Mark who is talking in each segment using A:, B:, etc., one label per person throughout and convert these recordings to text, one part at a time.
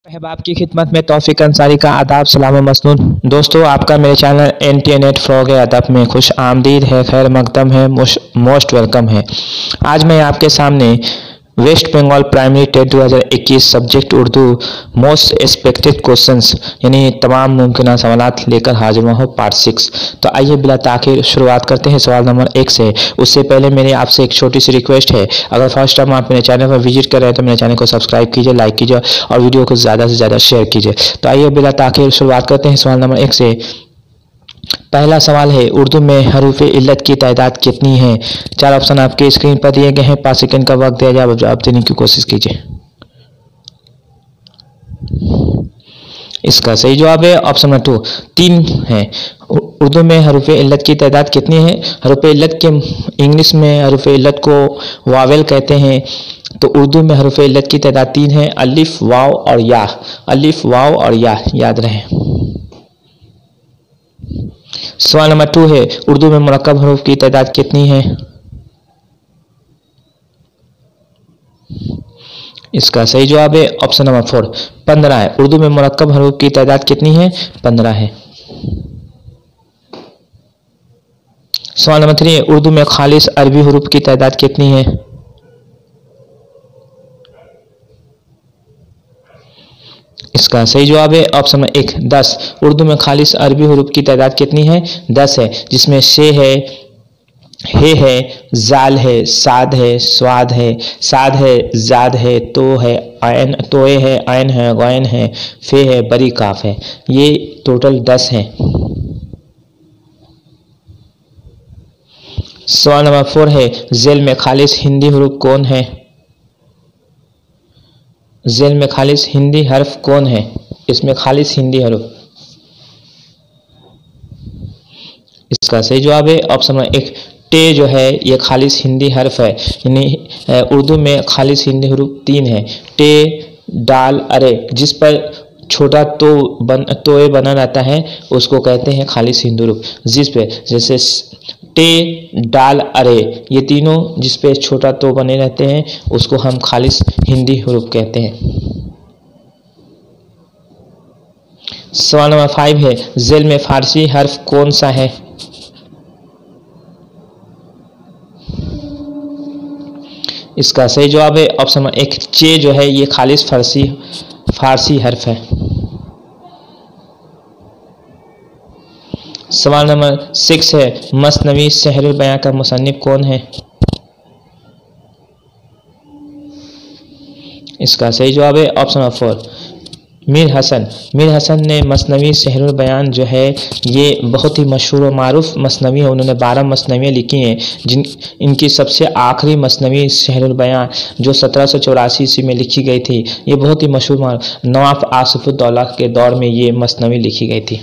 A: अहबाब की खिदमत में तौफीक अंसारी का आदाब सलाम मसनून। दोस्तों, आपका मेरे चैनल NTNet फ्रॉग अदब में खुश आमदीद है, खैर मकदम है, मोस्ट वेलकम है। आज मैं आपके सामने west Bengal primary TET 2021 subject Urdu most expected questions यानी तमाम मुमकिन सवालात लेकर हाजिर हुआ हूँ पार्ट 6। तो आइए बिला ताखिर शुरुआत करते हैं सवाल नंबर 1 से। उससे पहले मेरी आपसे एक छोटी सी रिक्वेस्ट है, अगर फर्स्ट टाइम आप मेरे चैनल पर विजिट कर रहे हैं तो मेरे चैनल को सब्सक्राइब कीजिए, लाइक कीजिए और वीडियो को ज़्यादा से ज़्यादा शेयर कीजिए। तो आइए बिला ताखिर शुरुआत करते हैं सवाल नंबर 1 से। पहला सवाल है, उर्दू में हरूफ इल्लत की तादाद कितनी है? 4 ऑप्शन आपके स्क्रीन पर दिए गए हैं। 5 सेकंड का वक्त दिया जाए, आप जवाब देने की कोशिश कीजिए। इसका सही जवाब है ऑप्शन नंबर 2, 3 है। उर्दू में हरूफ इल्लत की तादाद कितनी है? हरूफ इल्लत के इंग्लिश में हरूफ इल्लत को वावेल कहते हैं, तो उर्दू में हरूफ इल्लत की तादाद 3 है। अलिफ, वाव और या। अलिफ, वाव और या, याद रहे। सवाल नंबर 2 है, उर्दू में मुरक्कब हरूफ की तादाद कितनी है? इसका सही जवाब है ऑप्शन नंबर 4, 15 है। उर्दू में मुरक्कब हरूफ की तादाद कितनी है? 15 है। सवाल नंबर 3 है, उर्दू में खालिस अरबी हरूफ की तादाद कितनी है? इसका सही जवाब है ऑप्शन नंबर 1, 10। उर्दू में खालिस अरबी हरूफ की तादाद कितनी है? 10 है, जिसमें शे है, हे है, जाल है, साद है, स्वाद है, साद है, जाद है, तो है, आयन, तोए है, आयन है, गौन है, फे है, बरी काफ है। ये टोटल 10 है। सवाल नंबर 4 है, जेल में खालिस हिंदी हरूफ कौन है? जेल में खालिस हिंदी हर्फ कौन है? इसमें खालिस हिंदी हर्फ। इसका सही जवाब है ऑप्शन नंबर 1, टे जो है ये खालिस हिंदी हर्फ है। यानी उर्दू में खालिस हिंदी हरूफ 3 है। टे, डाल, अरे, जिस पर छोटा तोए बना रहता है उसको कहते हैं खालिस हिंदी हरूफ। जिस पे जैसे टे, डाल, अरे, ये तीनों जिस पे छोटा तो बने रहते हैं उसको हम खालिस हिंदी हरूफ कहते हैं। सवाल नंबर 5 है, जेल में फारसी हर्फ कौन सा है? इसका सही जवाब है ऑप्शन नंबर 1, चे जो है ये खालिस फारसी हर्फ है। सवाल नंबर 6 है, मसनवी सहरुल बयां का मुसन्निफ कौन है? इसका सही जवाब है ऑप्शन नंबर 4, मीर हसन। मीर हसन ने मसनवी सहरुल बयान जो है ये बहुत ही मशहूर और मारूफ मसनवी है। उन्होंने 12 मसनवियाँ लिखी हैं, इनकी सबसे आखिरी मसनवी सहरुल बयान जो 1784 ईस्वी में लिखी गई थी, ये बहुत ही मशहूर नवाब आसिफुद्दौला के दौर में ये मसनवी लिखी गई थी।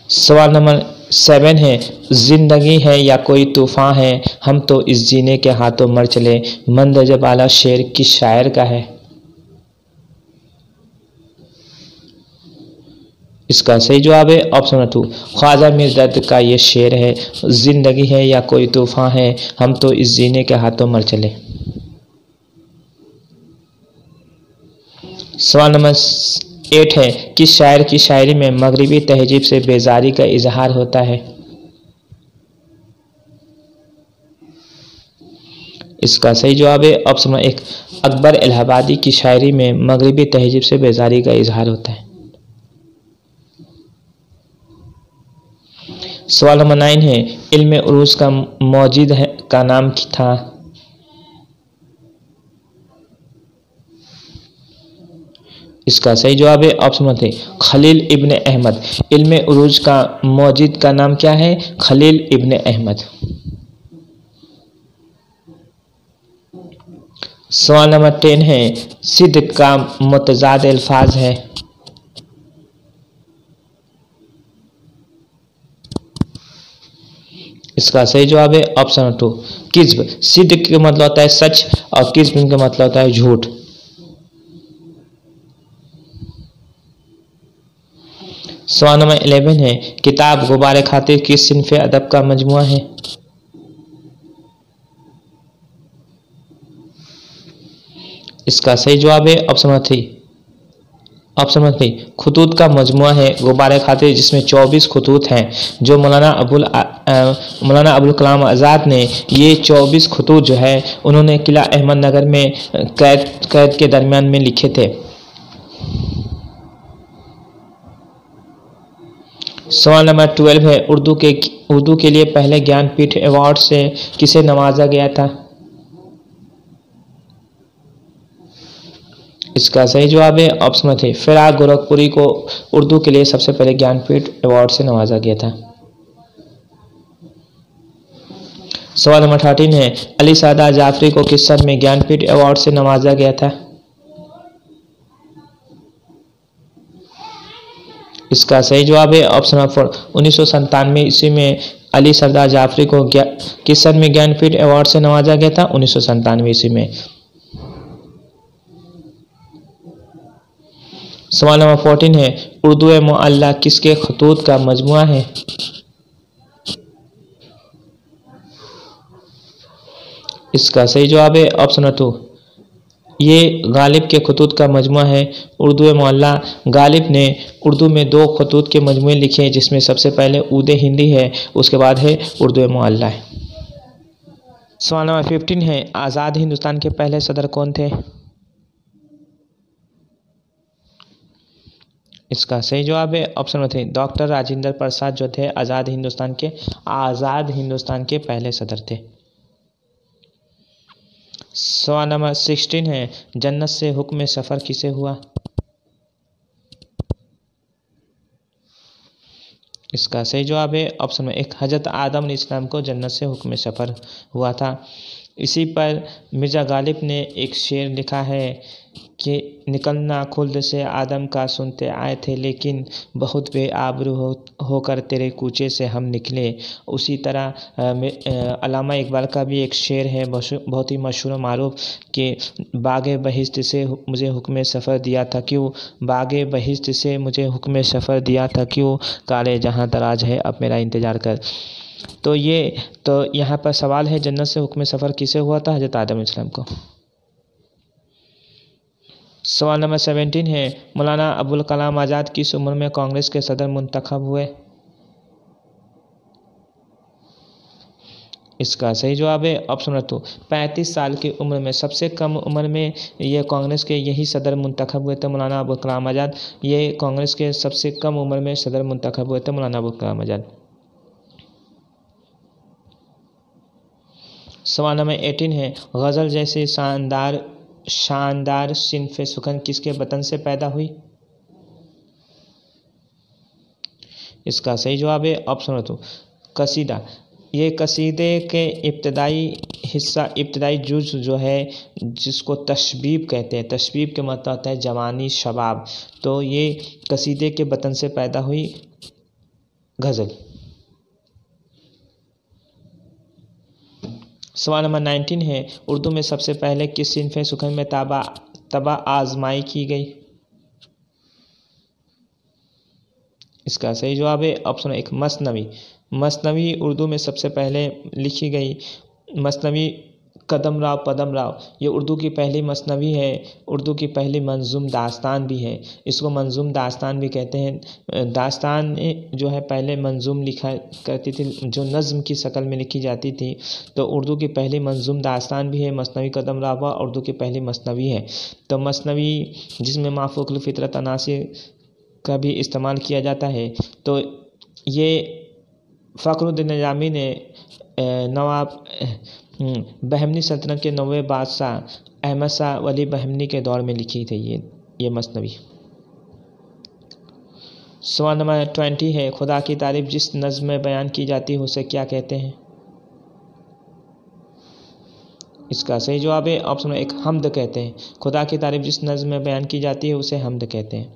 A: सवाल नंबर 7 है, जिंदगी है या कोई तूफान है, हम तो इस जीने के हाथों मर चले, मंदरजब आला शेर किस शायर का है? इसका सही जवाब है ऑप्शन नंबर 2, ख्वाजा मीर दर्द का ये शेर है। जिंदगी है या कोई तूफान है, हम तो इस जीने के हाथों मर चले। सवाल नंबर 8 है, किस शायर की शायरी में मगरिबी तहजीब से बेजारी का इजहार होता है? इसका सही जवाब है ऑप्शन नंबर 1, अकबर इलाहाबादी की शायरी में मगरिबी तहजीब से बेजारी का इजहार होता है। सवाल नंबर 9 है, इल्म उरूज का मौजिद का नाम था? इसका सही जवाब है ऑप्शन नंबर 3, खलील इब्न अहमद। इल्म उरूज का मौजिद का नाम क्या है? खलील इब्न अहमद। सवाल नंबर 10 है, सिद्क का मुतजाद अल्फाज है? इसका सही जवाब है ऑप्शन नंबर 2, किज्ब। सिद्क का मतलब होता है सच और किज्ब का मतलब होता है झूठ। सवाल नंबर 11 है, किताब गुबार खातिर किस सिन्फ अदब का मजमुआ है? इसका सही जवाब है ऑप्शन नंबर 3। ऑप्शन नंबर 3 खतूत का मजमुआ है गुब्बारे खातिर, जिसमें 24 खतूत हैं, जो मौलाना अबुल कलाम आज़ाद ने ये 24 खतूत जो है उन्होंने किला अहमदनगर में कैद के दरमियान में लिखे थे। सवाल नंबर 12 है उर्दू के लिए पहले ज्ञानपीठ अवार्ड से किसे नवाजा गया था? इसका सही जवाब है ऑप्शन नंबर 3 फिराक गोरखपुरी को उर्दू के लिए सबसे पहले ज्ञानपीठ अवार्ड से नवाजा गया था। सवाल नंबर 13 है अली सादा जाफरी को किस सन में ज्ञानपीठ अवार्ड से नवाजा गया था? इसका सही जवाब है ऑप्शन नंबर 4 1997 ईस्वी में अली सरदार जाफरी को किस सन में ज्ञानपीठ अवार्ड से नवाजा गया था? 1997 ईस्वी में। सवाल नंबर 14 है उर्दू मुअल्ला किसके खतूत का मजमुआ है? इसका सही जवाब है ऑप्शन नंबर 2 ये गालिब के खतूत का मजमुआ है। उर्दू मुअल्ला गालिब ने उर्दू में 2 खतूत के मजमुए लिखे हैं, जिसमें सबसे पहले ऊदे हिंदी है, उसके बाद है उर्दू मुअल्ला है। सवाल नंबर 15 है आज़ाद हिंदुस्तान के पहले सदर कौन थे? इसका सही जवाब है option number 3 doctor Rajendra Prasad जो थे आज़ाद हिंदुस्तान के पहले सदर थे। सवाल नंबर 16 है जन्नत से हुक्म सफ़र किसे हुआ? इसका सही जवाब है ऑप्शन में 1 हज़रत आदम अलैहिस्सलाम को जन्नत से हुक्म सफ़र हुआ था। इसी पर मिर्ज़ा गालिब ने एक शेर लिखा है कि निकलना खुल्द से आदम का सुनते आए थे, लेकिन बहुत बेआबरू होकर तेरे कूचे से हम निकले। उसी तरह अल्लामा इकबाल का भी एक शेर है बहुत ही मशहूर व मारूफ कि बागे बहिश्त से मुझे हुक्म सफ़र दिया था क्यों, बागे बहिश्त से मुझे हुक्म सफ़र दिया था क्यों, काले जहाँ दराज है अब मेरा इंतज़ार कर। तो यहाँ पर सवाल है जन्नत से हुक्म सफ़र किसे हुआ था? हज़रत आदम अलैहिस्सलाम को। सवाल नंबर 17 है मौलाना अबुल कलाम आज़ाद किस उम्र में कांग्रेस के सदर मुंतखब हुए? इसका सही जवाब है ऑप्शन नंबर 2 35 साल की उम्र में। सबसे कम उम्र में ये कांग्रेस के यही सदर मुंतखब हुए थे मौलाना अबुल कलाम आज़ाद। ये कांग्रेस के सबसे कम उम्र में सदर मुंतखब हुए थे मौलाना अबुल कलाम आज़ाद। सवाल नंबर 18 है गज़ल जैसे शानदार सिन्फ़े सुखन किसके वतन से पैदा हुई? इसका सही जवाब है ऑप्शन नंबर 2 कसीदा। ये कसीदे के इब्तदाई जुज़ जो है जिसको तशबीब कहते हैं, तशबीब के मतलब होता है जवानी शबाब, तो ये कसीदे के वतन से पैदा हुई गज़ल। सवाल नंबर 19 है उर्दू में सबसे पहले किस सिन्फ़े सुखन में तबा आज़माई की गई? इसका सही जवाब है ऑप्शन 1 मसनवी। मसनवी उर्दू में सबसे पहले लिखी गई। मसनवी कदम राव पदम राव ये उर्दू की पहली मसनवी है, उर्दू की पहली मंजूम दास्तान भी है। इसको मंजूम दास्तान भी कहते हैं। दास्तान जो है पहले मंजूम लिखा करती थी, जो नज़्म की शक्ल में लिखी जाती थी, तो उर्दू की पहली मंजूम दास्तान भी है मसनवी कदम राव, उर्दू की पहली मसनवी है। तो मसनवी जिसमें माफ़ूक़ुल फ़ितरत अनासिर का भी इस्तेमाल किया जाता है, तो ये फ़खरुद्दीन निज़ामी ने नवाब बहमनी सल्तनत के 9वें बादशाह अहमद शाह वली बहमनी के दौर में लिखी थी ये मसनवी। सवाल नंबर 20 है खुदा की तारीफ़ जिस नज़्म में बयान की जाती है उसे क्या कहते हैं? इसका सही जवाब है ऑप्शन 1 हम्द कहते हैं। खुदा की तारीफ़ जिस नज़्म में बयान की जाती है उसे हम्द कहते हैं।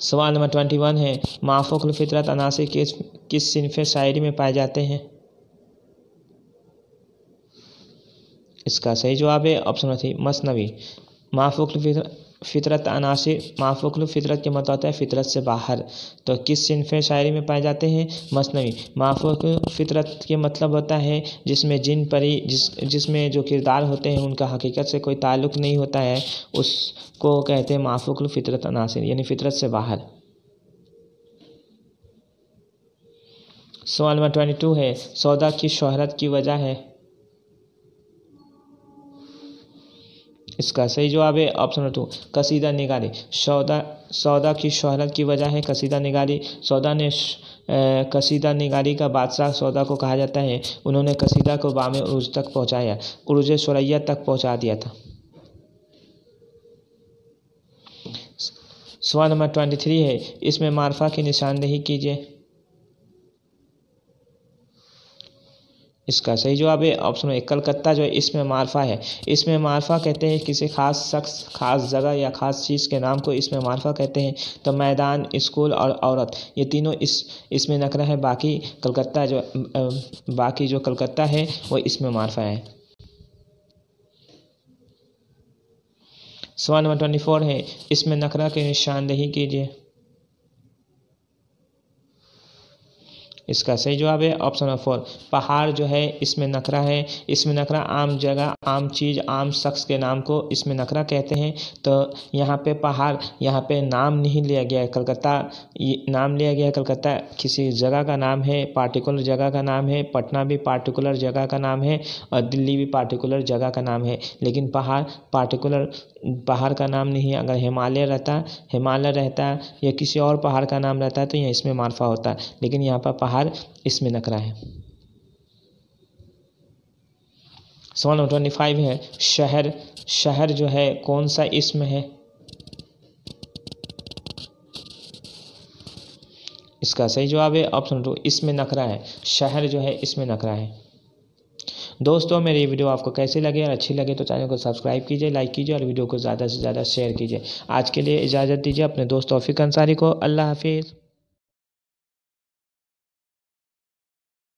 A: सवाल नंबर 21 है माफ़ूक़ुल फ़ितरत अनासिर किस सिन्फ़े शायरी में पाए जाते हैं? इसका सही जवाब है ऑप्शन 3 मसनवी। माफ़ूक़ुल फितरत अनासिर माफुकल फितरत के मतलब होता है फितरत से बाहर। तो किस सिनफ़े शायरी में पाए जाते हैं? मसनवी। माफुकल फितरत के मतलब होता है जिसमें जिन परी जिसमें जो किरदार होते हैं उनका हकीकत से कोई ताल्लुक़ नहीं होता है, उसको कहते हैं माफुकल फितरत अनासिर, यानी फितरत से बाहर। सवाल नंबर 22 है, सौदा की शोहरत की वजह है। इसका सही जवाब है ऑप्शन नंबर 2 कसीदा निगारी। सौदा की शोहरत की वजह है कसीदा निगारी। सौदा ने कसीदा निगारी का बादशाह सौदा को कहा जाता है। उन्होंने कसीदा को बामे उरूज तक पहुँचाया, उरूज सुरैया तक पहुँचा दिया था। सवाल नंबर 23 है, इसमें मार्फा की निशानदेही कीजिए। इसका सही जवाब है ऑप्शन में कलकत्ता जो है इसमें मार्फा है। इसमें मार्फा कहते हैं किसी खास शख्स, खास जगह या खास चीज़ के नाम को इसमें मार्फा कहते हैं। तो मैदान, स्कूल और औरत, ये तीनों इसमें नकरा है। बाकी जो कलकत्ता है वो इसमें मार्फा है। सवाल नंबर 24 है, इसमें नकरा की निशानदेही कीजिए। इसका सही जवाब है ऑप्शन नंबर 4 पहाड़ जो है इसमें नकरा है। इसमें नकरा आम जगह, आम चीज़, आम शख्स के नाम को इसमें नकरा कहते हैं। तो यहाँ पे पहाड़, यहाँ पे नाम नहीं लिया गया है। कलकत्ता नाम लिया गया है, कलकत्ता किसी जगह का नाम है, पार्टिकुलर जगह का नाम है। पटना भी पार्टिकुलर जगह का नाम है और दिल्ली भी पार्टिकुलर जगह का नाम है। लेकिन पहाड़ पार्टिकुलर पहाड़ का नाम नहीं है। अगर हिमालय रहता या किसी और पहाड़ का नाम रहता है तो यह इसमें मार्फा होता है, लेकिन यहाँ पर पहाड़ इसमें नकरा है। सवाल नंबर 25 है, शहर जो है कौन सा इसम है? इसका सही जवाब है ऑप्शन 2 इसमें नकरा है। शहर जो है इसमें नकरा है। दोस्तों मेरी वीडियो आपको कैसी लगे और अच्छी लगे तो चैनल को सब्सक्राइब कीजिए, लाइक कीजिए और वीडियो को ज़्यादा से ज़्यादा शेयर कीजिए। आज के लिए इजाज़त दीजिए अपने दोस्त तौफीक अंसारी को। अल्लाह हाफिज़।